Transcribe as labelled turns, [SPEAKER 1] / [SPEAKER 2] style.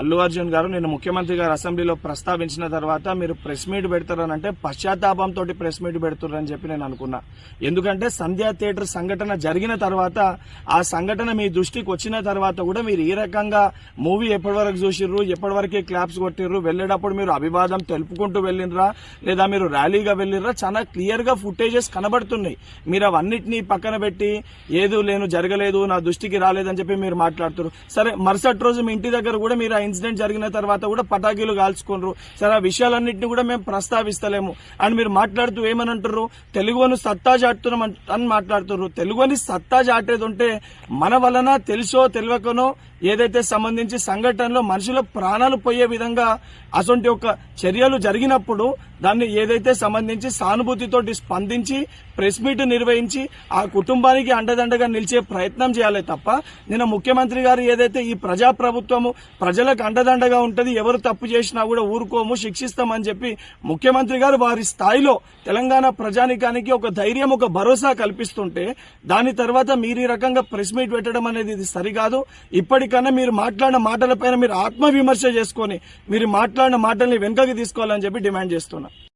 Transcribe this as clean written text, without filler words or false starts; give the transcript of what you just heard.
[SPEAKER 1] అల్లు అర్జున్ గారు నిన్న ముఖ్యమంత్రి గారు అసెంబ్లీలో ప్రస్తావించిన తర్వాత మీరు ప్రెస్ మీట్ పెడతారనంటే పశ్చాత్తాపంతో ప్రెస్ మీట్ పెడుతున్నారని చెప్పి నేను అనుకున్నా. ఎందుకంటే సంధ్యా థియేటర్ సంఘటన జరిగిన తర్వాత ఆ సంఘటన మీ దృష్టికి వచ్చిన తర్వాత కూడా మీరు ఈ రకంగా మూవీ ఎప్పటి వరకు చూసిర్రు, ఎప్పటి వరకే క్లాప్స్ కొట్టిర్రు, వెళ్లేటప్పుడు మీరు అభివాదం తెలుపుకుంటూ వెళ్ళినరా లేదా మీరు ర్యాలీగా వెళ్ళినరా, చాలా క్లియర్ గా ఫుటేజెస్ కనబడుతున్నాయి. మీరు అవన్నిటినీ పక్కన పెట్టి ఏదో లేను జరగలేదు నా దృష్టికి రాలేదని చెప్పి మీరు మాట్లాడుతున్నారు. సరే, మరుసటి రోజు మీ ఇంటి దగ్గర కూడా మీరు ఇన్సిడెంట్ జరిగిన తర్వాత కూడా పటాకీలు కాల్చుకున్నారు. సరే, ఆ విషయాలన్నింటినీ కూడా మేము ప్రస్తావిస్తలేము అని మీరు మాట్లాడుతూ ఏమని అంటారు, తెలుగుని సత్తా చాటుతున్నాం అని మాట్లాడుతున్నారు. తెలుగుని సత్తా చాటేది ఉంటే మన వలన తెలుసో తెలియకనో ఏదైతే సంబంధించి సంఘటనలో మనుషుల ప్రాణాలు పోయే విధంగా అసొంటి ఒక చర్యలు జరిగినప్పుడు దాన్ని ఏదైతే సంబంధించి సానుభూతితోటి స్పందించి ప్రెస్ మీట్ నిర్వహించి ఆ కుటుంబానికి అండదండగా నిలిచే ప్రయత్నం చేయాలి తప్ప నిన్న ముఖ్యమంత్రి గారు ఏదైతే ఈ ప్రజాప్రభుత్వము ప్రజలకు అండదండగా ఉంటది, ఎవరు తప్పు చేసినా కూడా ఊరుకోము శిక్షిస్తామని చెప్పి ముఖ్యమంత్రి గారు వారి స్థాయిలో తెలంగాణ ప్రజానికానికి ఒక ధైర్యం ఒక భరోసా కల్పిస్తుంటే దాని తర్వాత మీరు ఈ రకంగా ప్రెస్ మీట్ పెట్టడం అనేది ఇది సరికాదు. ఇప్పటికన్నా మీరు మాట్లాడిన మాటలపైన మీరు ఆత్మవిమర్శ చేసుకుని మీరు మాట్లాడిన మాటల్ని వెనుకకి తీసుకోవాలని చెప్పి డిమాండ్ చేస్తున్నా.